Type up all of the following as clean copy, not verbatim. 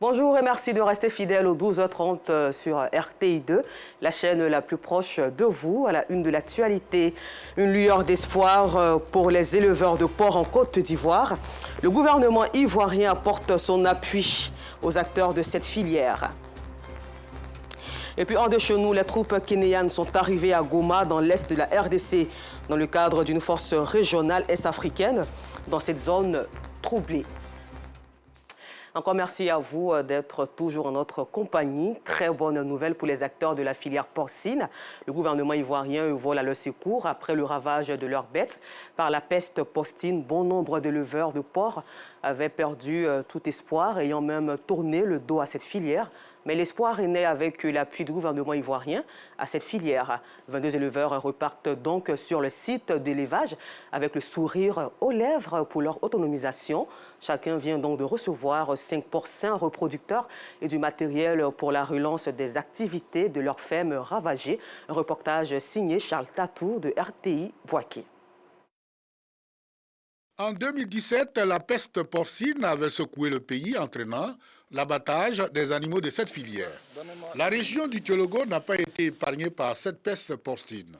Bonjour et merci de rester fidèle aux 12h30 sur RTI2, la chaîne la plus proche de vous. À la une de l'actualité, une lueur d'espoir pour les éleveurs de porc en Côte d'Ivoire. Le gouvernement ivoirien apporte son appui aux acteurs de cette filière. Et puis hors de chez nous, les troupes kényanes sont arrivées à Goma, dans l'est de la RDC, dans le cadre d'une force régionale est-africaine, dans cette zone troublée. Encore merci à vous d'être toujours en notre compagnie. Très bonne nouvelle pour les acteurs de la filière porcine. Le gouvernement ivoirien vole à leur secours après le ravage de leurs bêtes par la peste porcine. Bon nombre d'éleveurs de porcs avaient perdu tout espoir, ayant même tourné le dos à cette filière. Mais l'espoir est né avec l'appui du gouvernement ivoirien à cette filière. 22 éleveurs repartent donc sur le site d'élevage avec le sourire aux lèvres pour leur autonomisation. Chacun vient donc de recevoir 5 porcins reproducteurs et du matériel pour la relance des activités de leurs fermes ravagées. Un reportage signé Charles Tatou de RTI Boaké. En 2017, la peste porcine avait secoué le pays, entraînant l'abattage des animaux de cette filière. La région du Tiologo n'a pas été épargnée par cette peste porcine.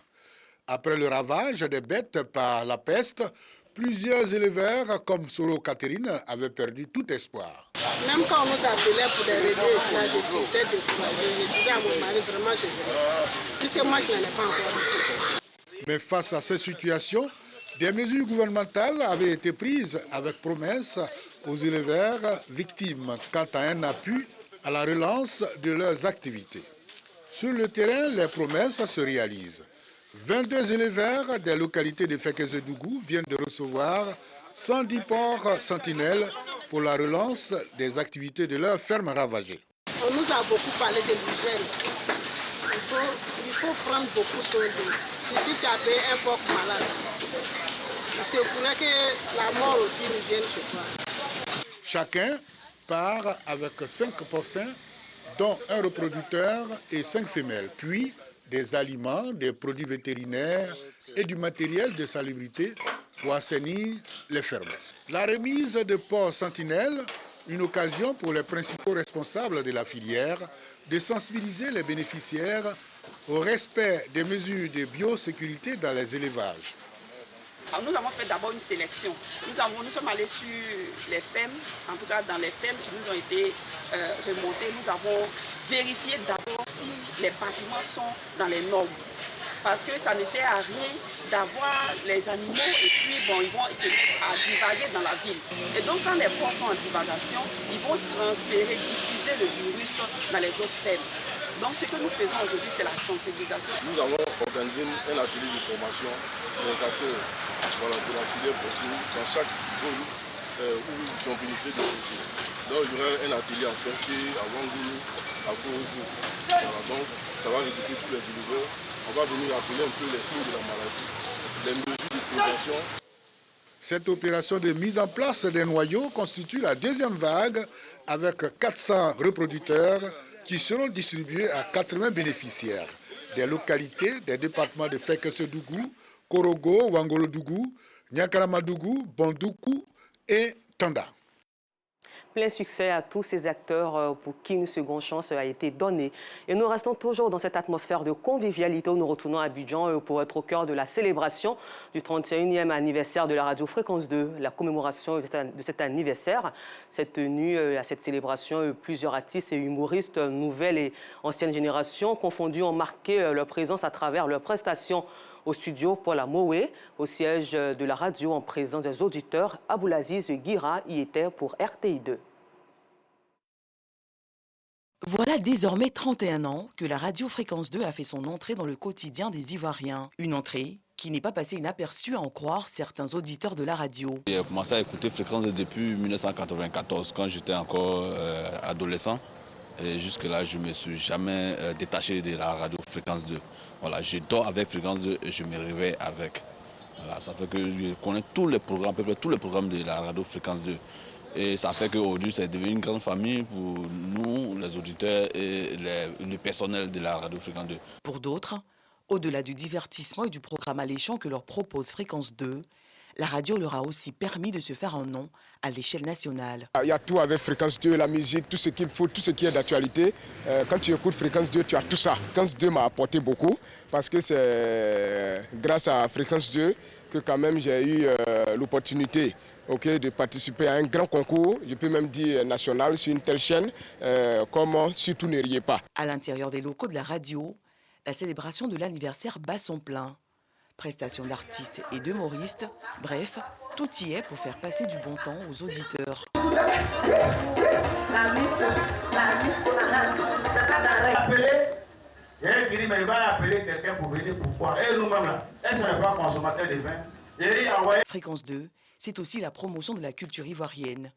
Après le ravage des bêtes par la peste, plusieurs éleveurs comme Soro Catherine avaient perdu tout espoir. Même quand on nous appelait pour des relais, j'étais découragée. Je disais à mon mari, vraiment, je vais. Puisque moi, je n'en ai pas encore reçu. Mais face à cette situation, des mesures gouvernementales avaient été prises avec promesse aux éleveurs victimes quant à un appui à la relance de leurs activités. Sur le terrain, les promesses se réalisent. 22 éleveurs des localités de Fekezedougou viennent de recevoir 110 porcs sentinelles pour la relance des activités de leurs fermes ravagées. On nous a beaucoup parlé de l'hygiène. Il faut prendre beaucoup soin d'eux. Si tu as payé un porc malade, il se pourrait que la mort aussi nous vienne chez toi. Chacun part avec 5 porcins, dont un reproducteur et 5 femelles, puis des aliments, des produits vétérinaires et du matériel de salubrité pour assainir les fermes. La remise de porcs sentinelles, une occasion pour les principaux responsables de la filière de sensibiliser les bénéficiaires au respect des mesures de biosécurité dans les élevages. Alors nous avons fait d'abord une sélection. Nous sommes allés sur les fermes, en tout cas dans les fermes qui nous ont été remontées. Nous avons vérifié d'abord si les bâtiments sont dans les normes. Parce que ça ne sert à rien d'avoir les animaux et puis bon, ils vont se mettre à divaguer dans la ville. Et donc quand les porcs sont en divagation, ils vont transférer, diffuser le virus dans les autres fermes. Donc ce que nous faisons aujourd'hui, c'est la sensibilisation. Nous avons organisé un atelier de formation des acteurs de la filière porcine dans chaque zone où ils ont bénéficié de projet. Donc il y aura un atelier à faire qui est à Wangoulou, à Korogo. Voilà, donc ça va regrouper tous les éleveurs. On va venir appeler un peu les signes de la maladie, les mesures de prévention. Cette opération de mise en place des noyaux constitue la deuxième vague avec 400 reproducteurs qui seront distribués à 80 bénéficiaires des localités des départements de Fekezedougou, Korogo, Wangolodougou, Niakaramadougou, Bandoukou et Tanda. Plein succès à tous ces acteurs pour qui une seconde chance a été donnée. Et nous restons toujours dans cette atmosphère de convivialité où nous retournons à Abidjan pour être au cœur de la célébration du 31e anniversaire de la radio Fréquence 2. La commémoration de cet anniversaire s'est tenue à cette célébration. Plusieurs artistes et humoristes, nouvelles et anciennes générations confondus, ont marqué leur présence à travers leurs prestations au studio Paul Amoé, au siège de la radio en présence des auditeurs. Aboulaziz Guira y était pour RTI2. Voilà désormais 31 ans que la radio Fréquence 2 a fait son entrée dans le quotidien des Ivoiriens. Une entrée qui n'est pas passée inaperçue à en croire certains auditeurs de la radio. J'ai commencé à écouter Fréquence 2 depuis 1994, quand j'étais encore adolescent. Et jusque-là, je ne me suis jamais détaché de la radio Fréquence 2. Voilà, je dors avec Fréquence 2 et je me réveille avec. Voilà, ça fait que je connais tous les programmes, à peu près tous les programmes de la radio Fréquence 2. Et ça fait qu'aujourd'hui, c'est devenu une grande famille pour nous, les auditeurs et le personnel de la radio Fréquence 2. Pour d'autres, au-delà du divertissement et du programme alléchant que leur propose Fréquence 2, La radio leur a aussi permis de se faire un nom à l'échelle nationale. Il y a tout avec Fréquence 2, la musique, tout ce qu'il faut, tout ce qui est d'actualité. Quand tu écoutes Fréquence 2, tu as tout ça. Fréquence 2 m'a apporté beaucoup parce que c'est grâce à Fréquence 2 que quand même j'ai eu l'opportunité de participer à un grand concours, je peux même dire national, sur une telle chaîne, comme Surtout ne riez pas. À l'intérieur des locaux de la radio, la célébration de l'anniversaire bat son plein. Prestations d'artistes et d'humoristes, bref, tout y est pour faire passer du bon temps aux auditeurs. Il y a qui dit, mais il va appeler quelqu'un pour venir, pourquoi? Et nous-mêmes là, est-ce qu'on n'est pas consommateur de vin? Fréquence 2, c'est aussi la promotion de la culture ivoirienne.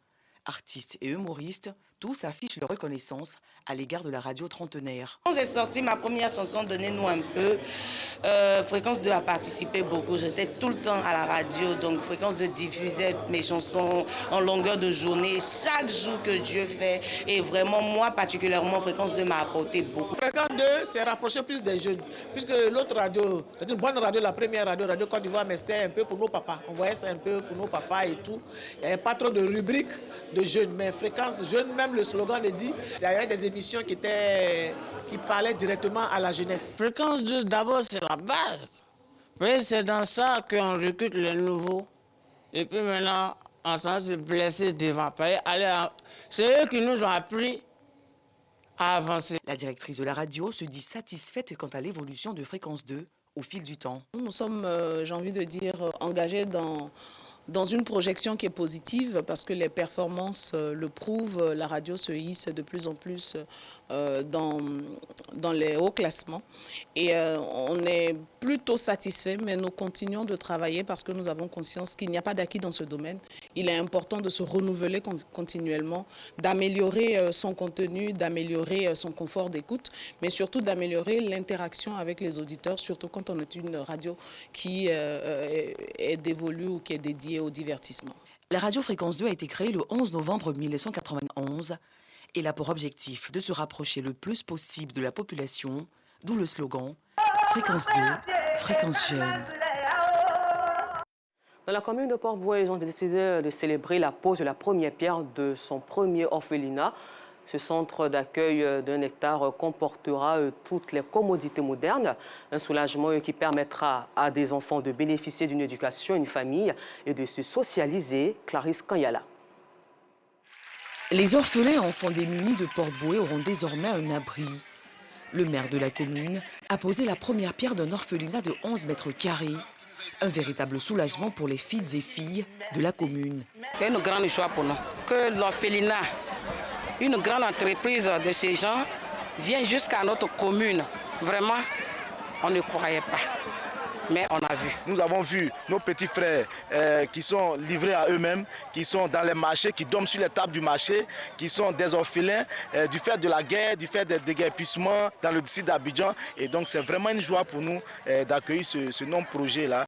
Artistes et humoristes, tous affichent leur reconnaissance à l'égard de la radio trentenaire. Quand j'ai sorti ma première chanson, Donnez-nous un peu, Fréquence 2 a participé beaucoup. J'étais tout le temps à la radio, donc Fréquence 2 diffusait mes chansons en longueur de journée, chaque jour que Dieu fait. Et vraiment, moi particulièrement, Fréquence 2 m'a apporté beaucoup. Fréquence 2 s'est rapproché plus des jeunes, puisque l'autre radio, c'est une bonne radio, la première radio, Radio Côte d'Ivoire, mais c'était un peu pour nos papas. On voyait ça un peu pour nos papas et tout. Il n'y avait pas trop de rubriques de jeunes, mais Fréquence Jeunes, même le slogan le dit, il y avait des émissions qui parlaient directement à la jeunesse. Fréquence 2, d'abord, c'est la base. Mais c'est dans ça qu'on recrute les nouveaux. Et puis maintenant, on s'en se blesser devant. C'est eux qui nous ont appris à avancer. La directrice de la radio se dit satisfaite quant à l'évolution de Fréquence 2 au fil du temps. Nous sommes, j'ai envie de dire, engagés dans une projection qui est positive parce que les performances le prouvent. La radio se hisse de plus en plus dans les hauts classements. Et on est plutôt satisfait, mais nous continuons de travailler parce que nous avons conscience qu'il n'y a pas d'acquis dans ce domaine. Il est important de se renouveler continuellement, d'améliorer son contenu, d'améliorer son confort d'écoute, mais surtout d'améliorer l'interaction avec les auditeurs, surtout quand on est une radio qui est dévolue ou qui est dédiée au divertissement. La radio Fréquence 2 a été créée le 11 novembre 1991 et a pour objectif de se rapprocher le plus possible de la population, d'où le slogan « Fréquence 2, fréquence jeune ». Dans la commune de Port-Bouët, ils ont décidé de célébrer la pose de la première pierre de son premier orphelinat. Ce centre d'accueil d'1 hectare comportera toutes les commodités modernes, un soulagement qui permettra à des enfants de bénéficier d'une éducation, une famille et de se socialiser. Clarisse Kanyala. Les orphelins et enfants démunis de Port-Bouët auront désormais un abri. Le maire de la commune a posé la première pierre d'un orphelinat de 11 mètres carrés. Un véritable soulagement pour les fils et filles de la commune. C'est une grande joie pour nous que l'orphelinat, une grande entreprise de ces gens, vient jusqu'à notre commune. Vraiment, on ne croyait pas. Mais on a vu. Nous avons vu nos petits frères qui sont livrés à eux-mêmes, qui sont dans les marchés, qui dorment sur les tables du marché, qui sont des orphelins du fait de la guerre, du fait des déguerpissements dans le district d'Abidjan. Et donc c'est vraiment une joie pour nous d'accueillir ce non-projet-là.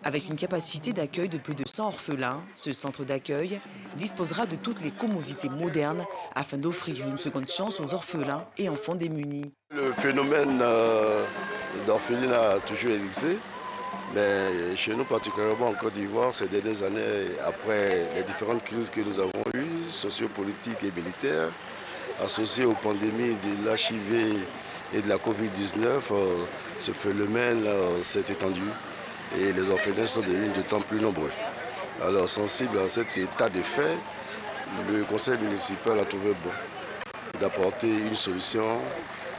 Avec une capacité d'accueil de plus de 100 orphelins, ce centre d'accueil disposera de toutes les commodités modernes afin d'offrir une seconde chance aux orphelins et enfants démunis. Le phénomène d'orphelinat a toujours existé, mais chez nous particulièrement en Côte d'Ivoire, ces dernières années, après les différentes crises que nous avons eues, sociopolitiques et militaires, associées aux pandémies de l'HIV et de la Covid-19, ce phénomène s'est étendu. Et les orphelins sont devenus de temps plus nombreux. Alors, sensible à cet état de fait, le conseil municipal a trouvé bon d'apporter une solution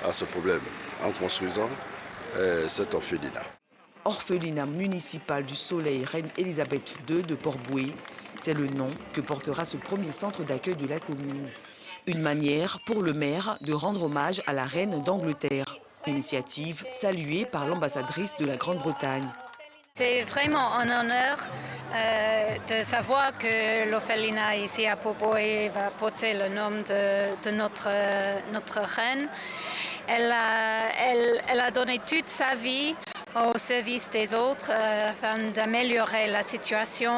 à ce problème en construisant cet orphelinat. Orphelinat municipal du Soleil Reine Elisabeth II de Port-Bouët, c'est le nom que portera ce premier centre d'accueil de la commune. Une manière pour le maire de rendre hommage à la reine d'Angleterre. Initiative saluée par l'ambassadrice de la Grande-Bretagne. C'est vraiment un honneur de savoir que l'orphelinat ici à Port-Bouët va porter le nom de notre reine. Elle a donné toute sa vie au service des autres afin d'améliorer la situation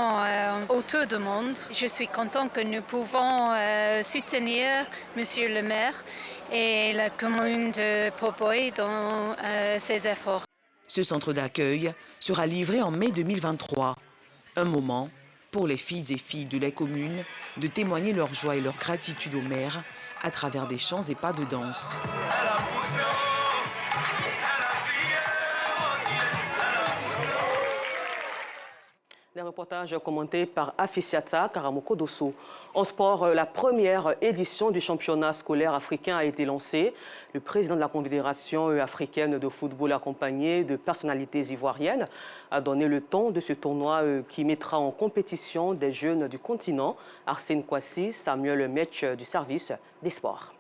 autour du monde. Je suis contente que nous pouvons soutenir Monsieur le maire et la commune de Port-Bouët dans ses efforts. Ce centre d'accueil sera livré en mai 2023. Un moment pour les filles et filles de la commune de témoigner leur joie et leur gratitude au maire à travers des chants et pas de danse. Des reportages commentés par Afisiata Karamoko Dosso. En sport, la première édition du championnat scolaire africain a été lancée. Le président de la Confédération africaine de football, accompagné de personnalités ivoiriennes, a donné le ton de ce tournoi qui mettra en compétition des jeunes du continent. Arsène Kwasi, Samuel Metch du service des sports.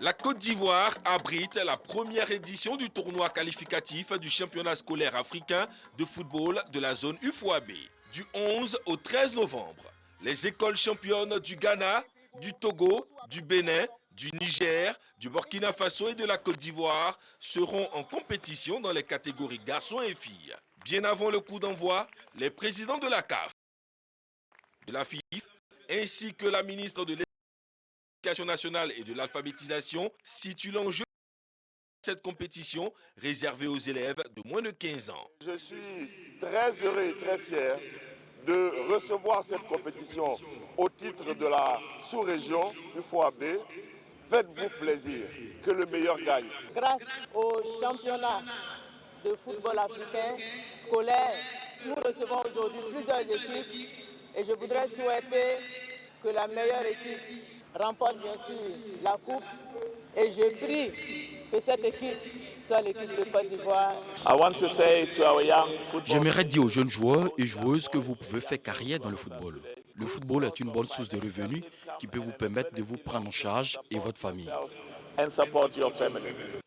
La Côte d'Ivoire abrite la première édition du tournoi qualificatif du championnat scolaire africain de football de la zone UFOAB. Du 11 au 13 novembre, les écoles championnes du Ghana, du Togo, du Bénin, du Niger, du Burkina Faso et de la Côte d'Ivoire seront en compétition dans les catégories garçons et filles. Bien avant le coup d'envoi, les présidents de la CAF, de la FIF, ainsi que la ministre de l'Éducation nationale et de l'alphabétisation situe l'enjeu de cette compétition réservée aux élèves de moins de 15 ans. Je suis très heureux et très fier de recevoir cette compétition au titre de la sous-région du FOAB. Faites-vous plaisir, que le meilleur gagne. Grâce au championnat de football africain scolaire, nous recevons aujourd'hui plusieurs équipes et je voudrais souhaiter que la meilleure équipe remporte bien sûr la coupe et je prie que cette équipe soit l'équipe de Côte d'Ivoire. J'aimerais dire aux jeunes joueurs et joueuses que vous pouvez faire carrière dans le football. Le football est une bonne source de revenus qui peut vous permettre de vous prendre en charge et votre famille.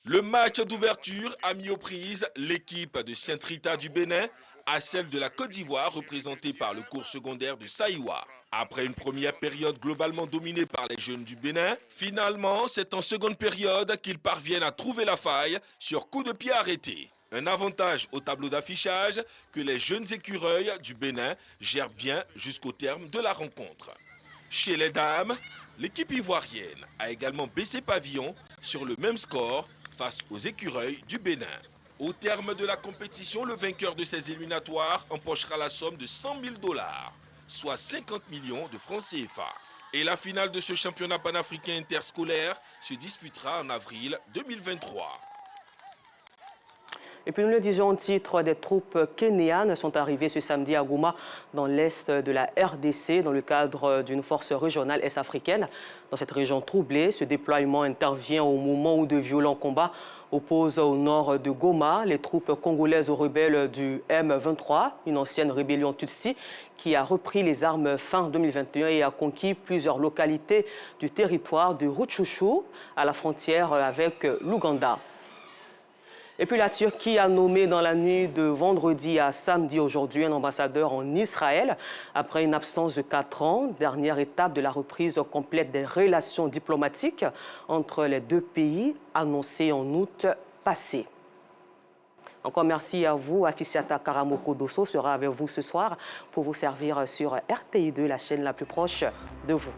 Le match d'ouverture a mis aux prises l'équipe de Saint-Rita du Bénin à celle de la Côte d'Ivoire représentée par le cours secondaire de Saïwa. Après une première période globalement dominée par les jeunes du Bénin, finalement, c'est en seconde période qu'ils parviennent à trouver la faille sur coup de pied arrêté. Un avantage au tableau d'affichage que les jeunes écureuils du Bénin gèrent bien jusqu'au terme de la rencontre. Chez les dames, l'équipe ivoirienne a également baissé pavillon sur le même score face aux écureuils du Bénin. Au terme de la compétition, le vainqueur de ces éliminatoires empochera la somme de 100 000 $, soit 50 millions de francs CFA. Et la finale de ce championnat panafricain interscolaire se disputera en avril 2023. Et puis nous le disons en titre, des troupes kenyanes sont arrivées ce samedi à Goma, dans l'est de la RDC, dans le cadre d'une force régionale est-africaine. Dans cette région troublée, ce déploiement intervient au moment où de violents combats opposent au nord de Goma les troupes congolaises aux rebelles du M23, une ancienne rébellion Tutsi qui a repris les armes fin 2021 et a conquis plusieurs localités du territoire de Rutshushu à la frontière avec l'Ouganda. Et puis la Turquie a nommé dans la nuit de vendredi à samedi aujourd'hui un ambassadeur en Israël après une absence de 4 ans, dernière étape de la reprise complète des relations diplomatiques entre les deux pays annoncée en août passé. Encore merci à vous. Afisiata Karamoko Dosso sera avec vous ce soir pour vous servir sur RTI2, la chaîne la plus proche de vous.